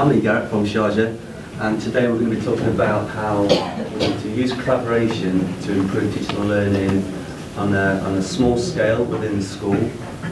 I'm Lee Garrett from Sharjah, and today we're going to be talking about how to use collaboration to improve teaching and learning on a small scale within the school,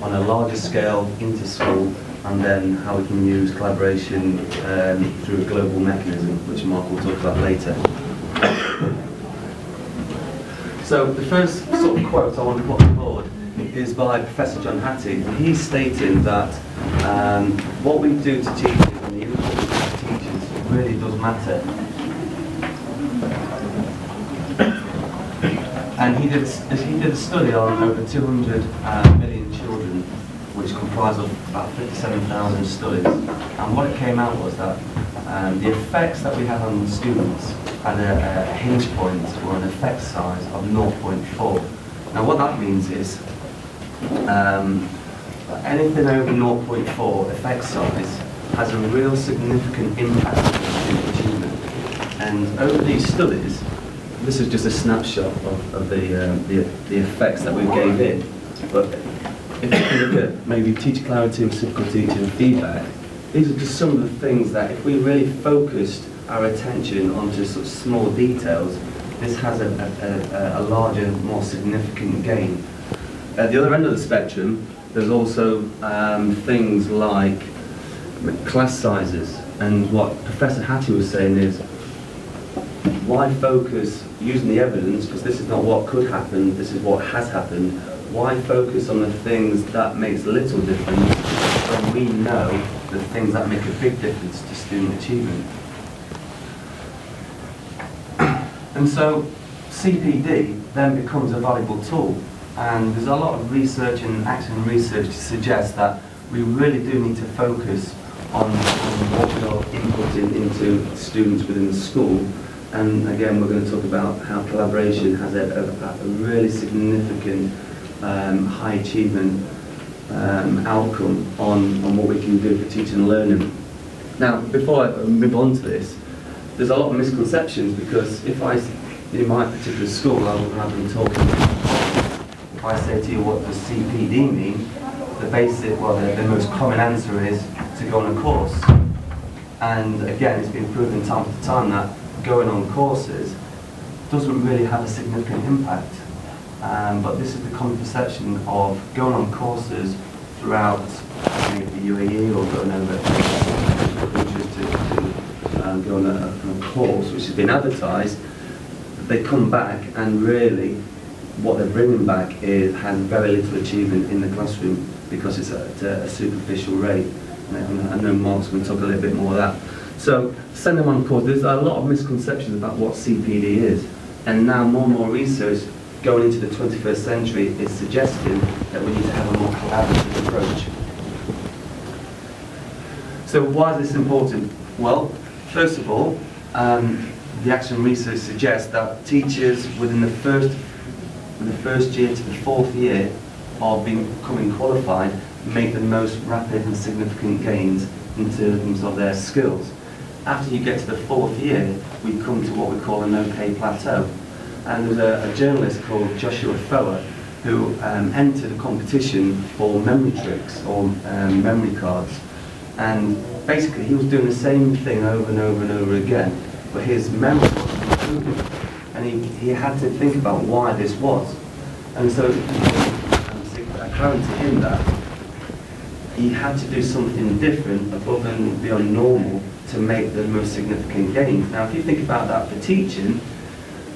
on a larger scale into school, and then how we can use collaboration through a global mechanism, which Mark will talk about later. So the first sort of quote I want to put on board is by Professor John Hattie, and he's stating that what we do to teachers and the input we give to teachers really does matter. And he did a study on over 200 million children, which comprised of about 57,000 studies. And what it came out was that the effects that we have on students had a hinge point or an effect size of 0.4. Now what that means is anything over 0.4 effect size has a real significant impact on student achievement. And over these studies, this is just a snapshot of the effects that we gave in. But if you look at maybe teacher clarity, reciprocal teaching and feedback, these are just some of the things that if we really focused our attention onto such small details, this has a larger, more significant gain. At the other end of the spectrum, there's also things like class sizes. And what Professor Hattie was saying is, why focus using the evidence, because this is not what could happen, this is what has happened, why focus on the things that makes little difference when we know the things that make a big difference to student achievement? And so CPD then becomes a valuable tool, and there's a lot of research and action research to suggest that we really do need to focus on what we are inputting into students within the school. And again, we're going to talk about how collaboration has a really significant high achievement outcome on what we can do for teaching and learning. Now, before I move on to this, there's a lot of misconceptions, because if in my particular school, I've been talking, if I say to you what does CPD mean, the most common answer is to go on a course. And again, it's been proven time after time that going on courses doesn't really have a significant impact. But this is the common perception of going on courses throughout maybe the UAE or going over countries to go on a course which has been advertised. They come back and really what they're bringing back has very little achievement in the classroom, because it's at a superficial rate. And I know Mark's going to talk a little bit more of that. So send them on course. There's a lot of misconceptions about what CPD is, and now more and more research going into the 21st century is suggesting that we need to have a more collaborative approach. So why is this important? Well, first of all, the action research suggests that teachers within the first year to the fourth year of becoming qualified make the most rapid and significant gains in terms of their skills. After you get to the fourth year, we come to what we call an OK plateau. And there's a journalist called Joshua Foer who entered a competition for memory tricks or memory cards. And basically he was doing the same thing over and over and over again, but his memory was improving. And he had to think about why this was. And so it became apparent to him that he had to do something different above and beyond normal to make the most significant gains. Now, if you think about that for teaching,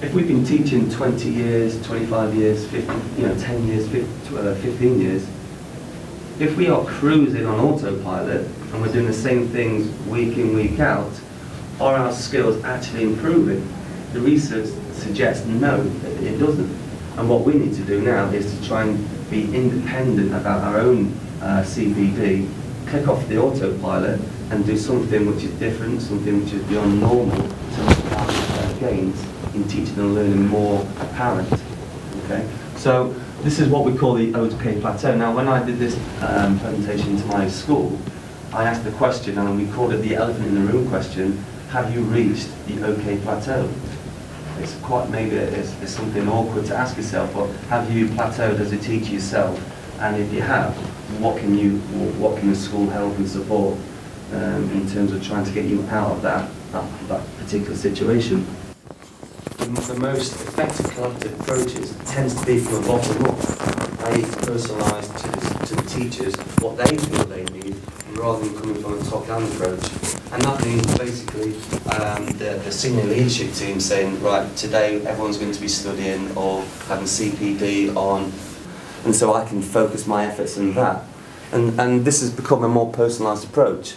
if we've been teaching 20 years, 25 years, 10 years, 15 years, if we are cruising on autopilot and we're doing the same things week in, week out, are our skills actually improving? The research suggests no, it doesn't. And what we need to do now is to try and be independent about our own CPD, click off the autopilot and do something which is different, something which is beyond normal, to make our gains in teaching and learning more apparent. Okay? So this is what we call the OK plateau. Now when I did this presentation to my school, I asked the question, and we called it the elephant in the room question: have you reached the OK plateau? It's quite, maybe it's something awkward to ask yourself, but have you plateaued as a teacher yourself? And if you have, what can the school help and support? in terms of trying to get you out of that particular situation. The most effective collaborative approaches tends to be from a bottom up, i.e. personalised to the teachers what they feel they need, rather than coming from a top-down approach. And that means basically the senior leadership team saying, right, today everyone's going to be studying or having CPD on, and so I can focus my efforts on that. And this has become a more personalised approach.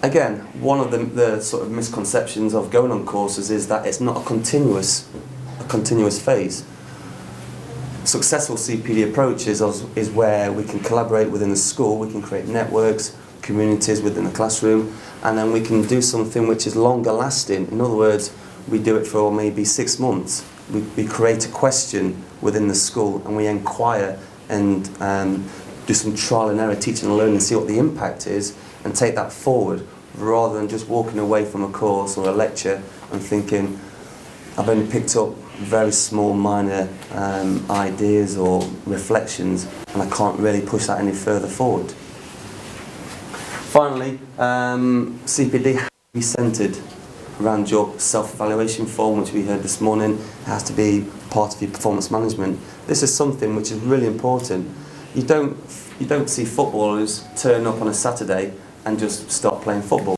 Again, one of the sort of misconceptions of going on courses is that it's not a continuous phase. Successful CPD approaches is where we can collaborate within the school, we can create networks, communities within the classroom, and then we can do something which is longer lasting. In other words, we do it for maybe 6 months. We create a question within the school and we inquire and do some trial and error teaching and learning, see what the impact is, and take that forward, rather than just walking away from a course or a lecture and thinking, I've only picked up very small minor ideas or reflections and I can't really push that any further forward. Finally, CPD has to be centred around your self-evaluation form, which we heard this morning. It has to be part of your performance management. This is something which is really important. You don't see footballers turn up on a Saturday and just start playing football.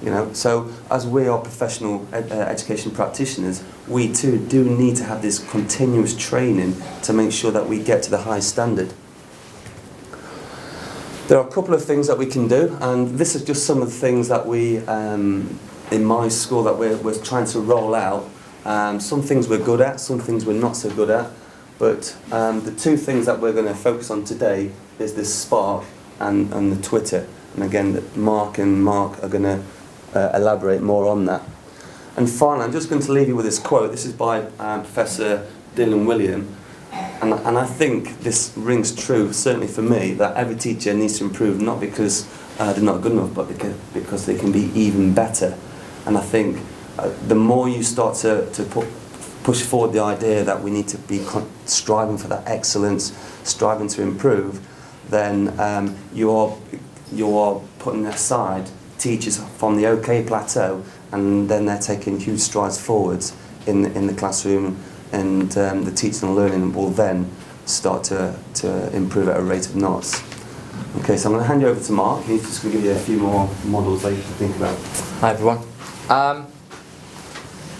You know, so as we are professional education practitioners, we too do need to have this continuous training to make sure that we get to the high standard. There are a couple of things that we can do, and this is just some of the things that we, in my school, that we're trying to roll out. Some things we're good at, some things we're not so good at, but the two things that we're going to focus on today is this Spark and the Twitter. And again, Mark and Mark are going to elaborate more on that. And finally, I'm just going to leave you with this quote. This is by Professor Dylan William, and I think this rings true, certainly for me, that every teacher needs to improve, not because they're not good enough, but because they can be even better. And I think the more you start to push forward the idea that we need to be striving for that excellence, striving to improve, then you are putting aside teachers from the OK plateau, and then they're taking huge strides forwards in the classroom, and the teaching and learning will then start to improve at a rate of knots. Okay, so I'm going to hand you over to Mark. He's just going to give you a few more models that you can think about. Hi everyone.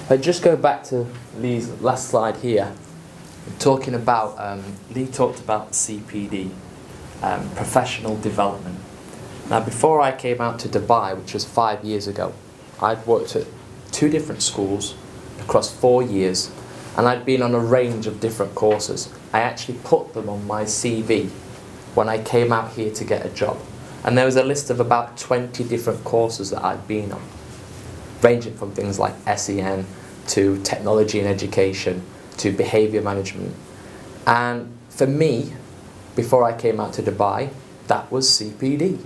I just go back to Lee's last slide here, talking about, Lee talked about CPD, professional development. Now before I came out to Dubai, which was 5 years ago, I'd worked at 2 different schools across 4 years, and I'd been on a range of different courses. I actually put them on my CV when I came out here to get a job. And there was a list of about 20 different courses that I'd been on, ranging from things like SEN to technology and education to behaviour management. And for me, before I came out to Dubai, that was CPD.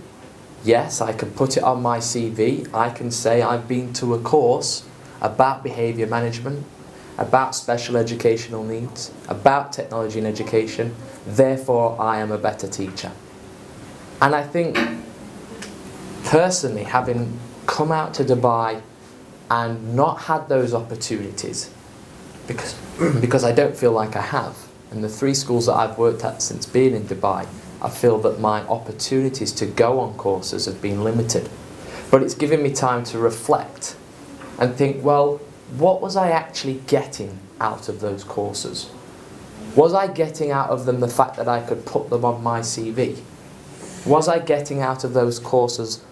Yes, I can put it on my CV. I can say I've been to a course about behaviour management, about special educational needs, about technology and education, therefore I am a better teacher. And I think, personally, having come out to Dubai and not had those opportunities, because I don't feel like I have, and the 3 schools that I've worked at since being in Dubai, I feel that my opportunities to go on courses have been limited. But it's given me time to reflect and think, well, what was I actually getting out of those courses? Was I getting out of them the fact that I could put them on my CV? Was I getting out of those courses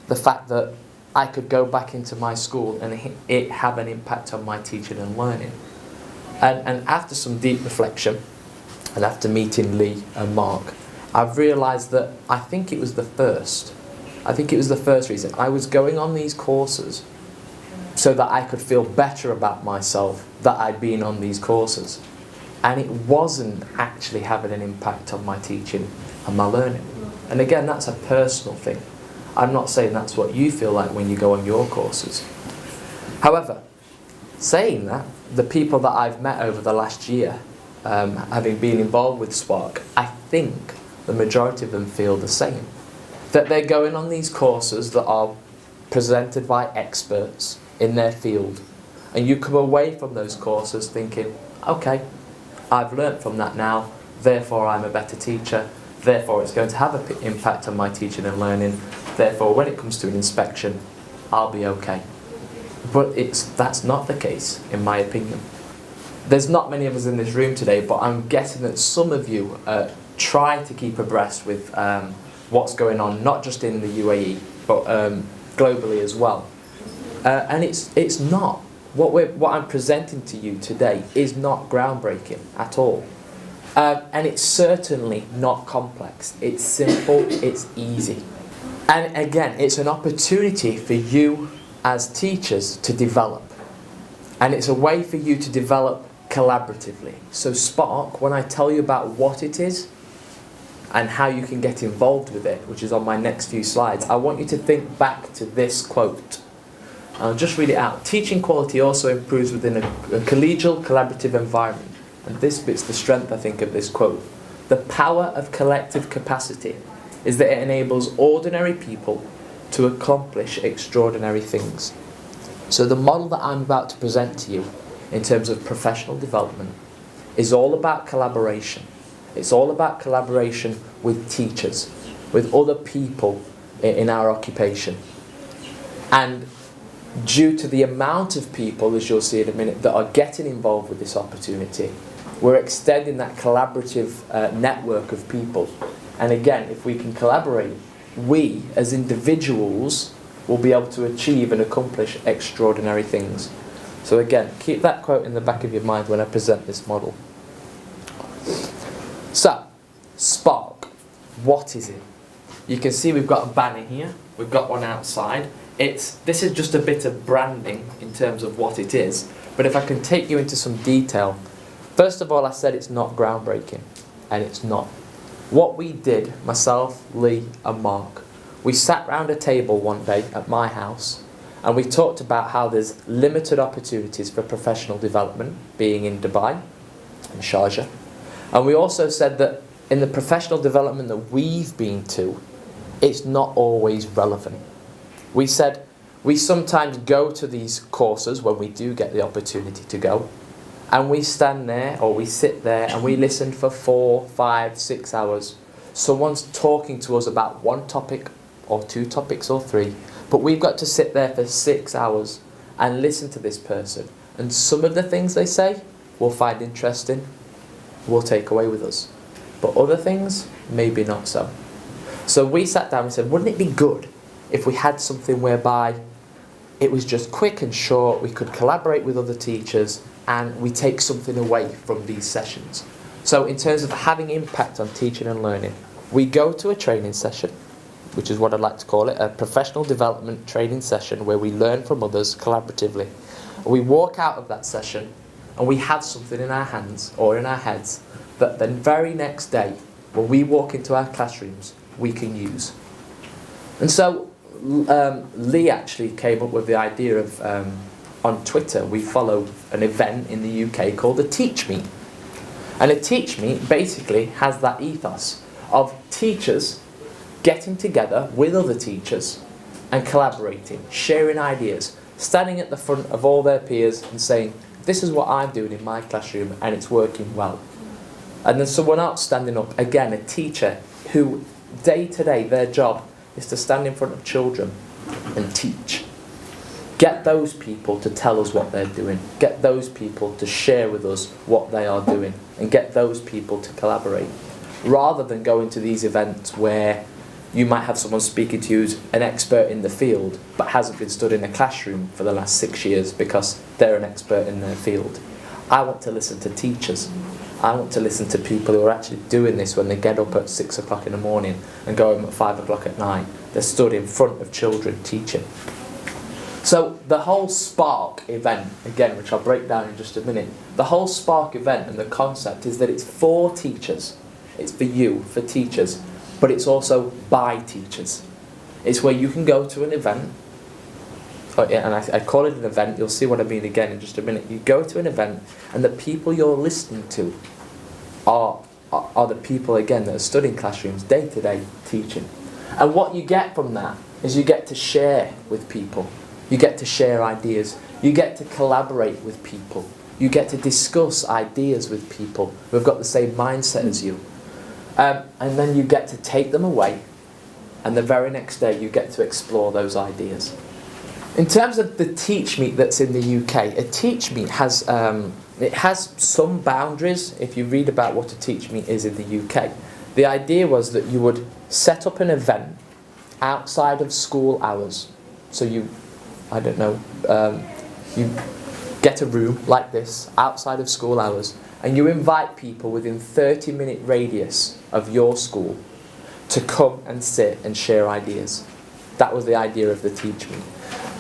the fact that I could go back into my school and it have an impact on my teaching and learning? And after some deep reflection, and after meeting Lee and Mark, I've realised that I think it was the first. I think it was the first reason. I was going on these courses so that I could feel better about myself that I'd been on these courses. And it wasn't actually having an impact on my teaching and my learning. And again, that's a personal thing. I'm not saying that's what you feel like when you go on your courses. However, saying that, the people that I've met over the last year, having been involved with Spark, I think the majority of them feel the same. that they're going on these courses that are presented by experts in their field, and you come away from those courses thinking, okay, I've learnt from that now, therefore I'm a better teacher, therefore it's going to have an impact on my teaching and learning, therefore when it comes to an inspection, I'll be okay. But that's not the case, in my opinion. There's not many of us in this room today, but I'm guessing that some of you try to keep abreast with what's going on, not just in the UAE, but globally as well. And it's not. What I'm presenting to you today is not groundbreaking at all. And it's certainly not complex. It's simple, it's easy. And again, it's an opportunity for you as teachers to develop. And it's a way for you to develop collaboratively. So Spark, when I tell you about what it is and how you can get involved with it, which is on my next few slides, I want you to think back to this quote. I'll just read it out. Teaching quality also improves within a collegial, collaborative environment. And this bit's the strength, I think, of this quote. The power of collective capacity is that it enables ordinary people to accomplish extraordinary things. So the model that I'm about to present to you in terms of professional development is all about collaboration. It's all about collaboration with teachers, with other people in our occupation. And due to the amount of people, as you'll see in a minute, that are getting involved with this opportunity, we're extending that collaborative network of people. And again, if we can collaborate, we as individuals will be able to achieve and accomplish extraordinary things. So again, keep that quote in the back of your mind when I present this model. So, Spark, what is it? You can see we've got a banner here, we've got one outside. This is just a bit of branding in terms of what it is, but if I can take you into some detail, first of all, I said it's not groundbreaking, and it's not. What we did, myself, Lee and Mark, we sat round a table one day at my house and we talked about how there's limited opportunities for professional development being in Dubai and Sharjah. And we also said that in the professional development that we've been to, it's not always relevant. We said we sometimes go to these courses when we do get the opportunity to go, and we stand there or we sit there and we listen for 4, 5, 6 hours. Someone's talking to us about one topic or 2 topics or 3, but we've got to sit there for 6 hours and listen to this person. And some of the things they say we'll find interesting, we'll take away with us. But other things, maybe not so. So we sat down and said, wouldn't it be good if we had something whereby it was just quick and short, we could collaborate with other teachers, and we take something away from these sessions. So in terms of having impact on teaching and learning, we go to a training session, which is what I'd like to call it, a professional development training session where we learn from others collaboratively. We walk out of that session and we have something in our hands or in our heads that the very next day, when we walk into our classrooms, we can use. And so Lee actually came up with the idea of, on Twitter, we follow an event in the UK called a Teach Meet. And a Teach Meet basically has that ethos of teachers getting together with other teachers and collaborating, sharing ideas, standing at the front of all their peers and saying, this is what I'm doing in my classroom and it's working well. And then someone else standing up, again, a teacher who day to day their job is to stand in front of children and teach. Get those people to tell us what they're doing. Get those people to share with us what they are doing. And get those people to collaborate. Rather than going to these events where you might have someone speaking to you who's an expert in the field but hasn't been stood in a classroom for the last 6 years because they're an expert in their field. I want to listen to teachers. I want to listen to people who are actually doing this when they get up at 6 o'clock in the morning and go home at 5 o'clock at night. They're stood in front of children teaching. So the whole Spark event, again, which I'll break down in just a minute, the whole Spark event and the concept is that it's for teachers. It's for you, for teachers, but it's also by teachers. It's where you can go to an event, and I call it an event, you'll see what I mean again in just a minute. You go to an event and the people you're listening to are the people, again, that are studying classrooms day to day teaching. And what you get from that is you get to share with people. You get to share ideas. You get to collaborate with people. You get to discuss ideas with people who've got the same mindset as you. And then you get to take them away, and the very next day you get to explore those ideas. In terms of the Teach Meet that's in the UK, a Teach Meet has some boundaries. If you read about what a Teach Meet is in the UK, the idea was that you would set up an event outside of school hours. So you get a room like this outside of school hours, and you invite people within 30-minute radius of your school to come and sit and share ideas. That was the idea of the Teach Meet.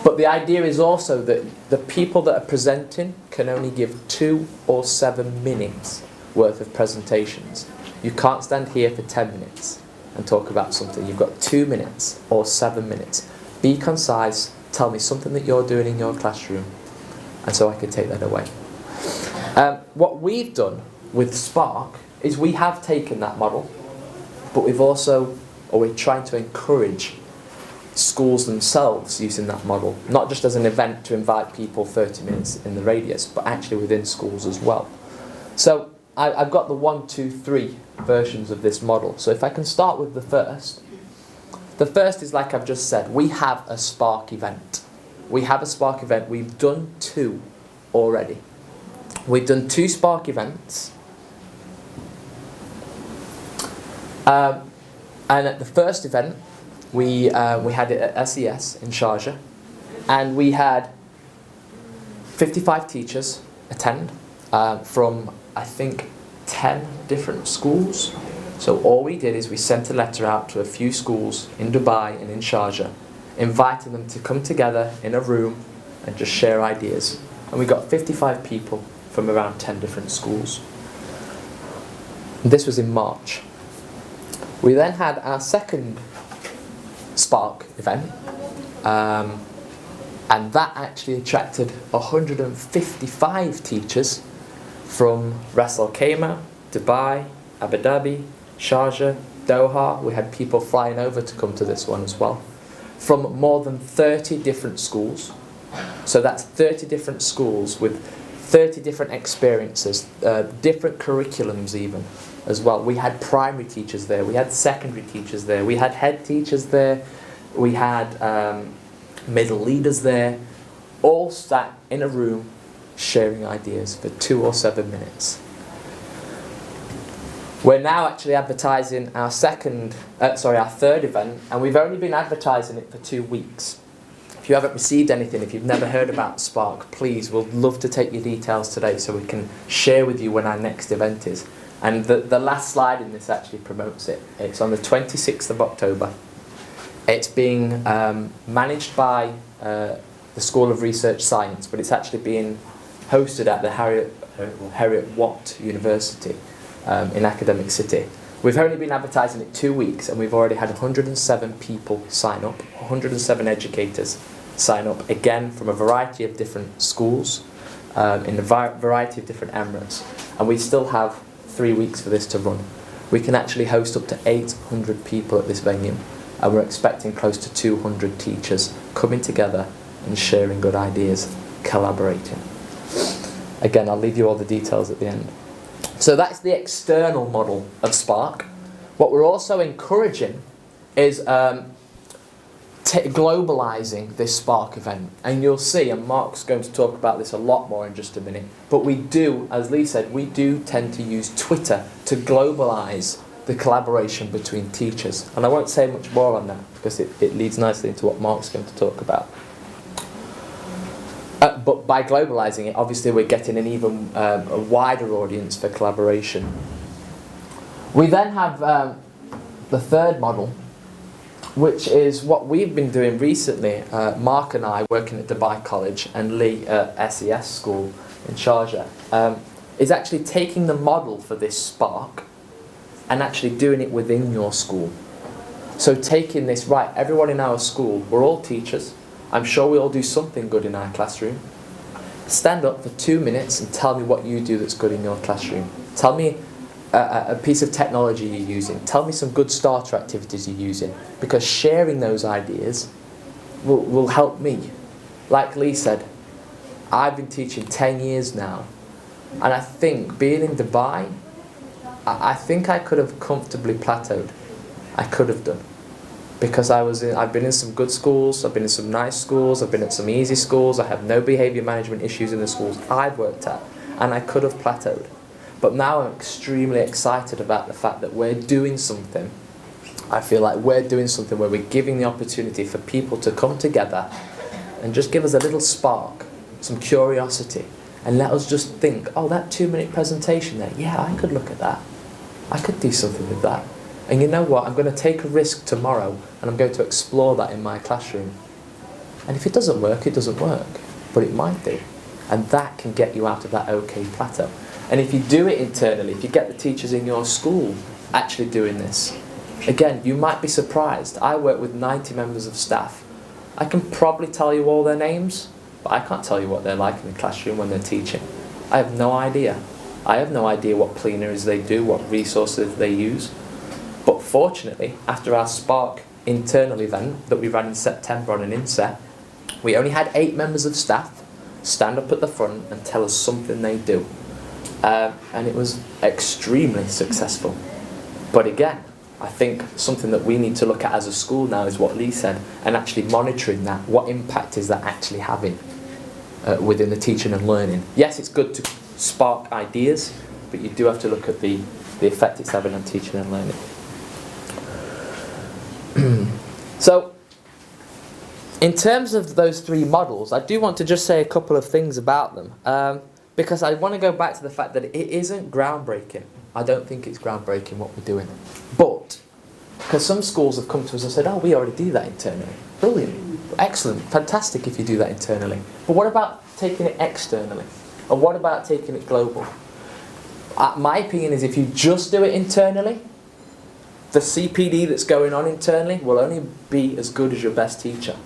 But the idea is also that the people that are presenting can only give 2 or 7 minutes worth of presentations. You can't stand here for 10 minutes and talk about something. You've got 2 minutes or 7 minutes. Be concise, tell me something that you're doing in your classroom, and so I can take that away. What we've done with Spark is we have taken that model, but we're trying to encourage schools themselves using that model, not just as an event to invite people 30 minutes in the radius, but actually within schools as well. So I've got the 1, 2, 3 versions of this model. So if I can start with the first. The first is, like I've just said, we have a Spark event. We have a Spark event. We've done 2 already. We've done 2 Spark events. And at the first event, we had it at SES in Sharjah, and we had 55 teachers attend from, I think, 10 different schools. So all we did is we sent a letter out to a few schools in Dubai and in Sharjah, inviting them to come together in a room and just share ideas. And we got 55 people from around 10 different schools. And this was in March. We then had our second Spark event, and that actually attracted 155 teachers from Ras Al Khaimah, Dubai, Abu Dhabi, Sharjah, Doha. We had people flying over to come to this one as well, from more than 30 different schools. So that's 30 different schools with 30 different experiences, different curriculums even as well. We had primary teachers there, we had secondary teachers there, we had head teachers there, we had middle leaders there, all sat in a room sharing ideas for 2 or 7 minutes. We're now actually advertising our third event, and we've only been advertising it for 2 weeks. If you haven't received anything, if you've never heard about Spark, please, we'll love to take your details today so we can share with you when our next event is. And the last slide in this actually promotes it. It's on the 26th of October. It's being managed by the School of Research Science, but it's actually being hosted at the Harriet Watt University in Academic City. We've only been advertising it 2 weeks, and we've already had 107 people sign up, 107 educators sign up, again from a variety of different schools in a variety of different emirates. And we still have 3 weeks for this to run. We can actually host up to 800 people at this venue, and we're expecting close to 200 teachers coming together and sharing good ideas, collaborating. Again, I'll leave you all the details at the end. So that's the external model of Spark. What we're also encouraging is globalizing this Spark event. And you'll see, and Mark's going to talk about this a lot more in just a minute, but we do, as Lee said, we do tend to use Twitter to globalize the collaboration between teachers. And I won't say much more on that because it leads nicely into what Mark's going to talk about. But by globalizing it, obviously we're getting an even a wider audience for collaboration. We then have the third model, which is what we've been doing recently. Mark and I, working at Dubai College, and Lee at SES School in Sharjah, is actually taking the model for this Spark and actually doing it within your school. So taking this, right, everyone in our school, we're all teachers, I'm sure we all do something good in our classroom. Stand up for 2 minutes and tell me what you do that's good in your classroom. Tell me a piece of technology you're using. Tell me some good starter activities you're using, because sharing those ideas will help me. Like Lee said, I've been teaching 10 years now, and I think being in Dubai, I think I could have comfortably plateaued. I could have done. Because I've been in some good schools, I've been in some nice schools, I've been at some easy schools, I have no behaviour management issues in the schools I've worked at, and I could have plateaued. But now I'm extremely excited about the fact that we're doing something. I feel like we're doing something where we're giving the opportunity for people to come together and just give us a little spark, some curiosity, and let us just think, oh, that 2-minute presentation there, yeah, I could look at that. I could do something with that. And you know what, I'm going to take a risk tomorrow and I'm going to explore that in my classroom. And if it doesn't work, it doesn't work. But it might do. And that can get you out of that okay plateau. And if you do it internally, if you get the teachers in your school actually doing this, again, you might be surprised. I work with 90 members of staff. I can probably tell you all their names, but I can't tell you what they're like in the classroom when they're teaching. I have no idea. I have no idea what plenaries they do, what resources they use. But fortunately, after our Spark internal event that we ran in September on an inset, we only had 8 members of staff stand up at the front and tell us something they do. And it was extremely successful. But again, I think something that we need to look at as a school now is what Lee said, and actually monitoring that. What impact is that actually having within the teaching and learning? Yes, it's good to spark ideas, but you do have to look at the effect it's having on teaching and learning. So, in terms of those 3 models, I do want to just say a couple of things about them. Because I want to go back to the fact that it isn't groundbreaking. I don't think it's groundbreaking what we're doing. But, because some schools have come to us and said, oh, we already do that internally. Brilliant, excellent, fantastic if you do that internally. But what about taking it externally? Or what about taking it global? My opinion is if you just do it internally, the CPD that's going on internally will only be as good as your best teacher.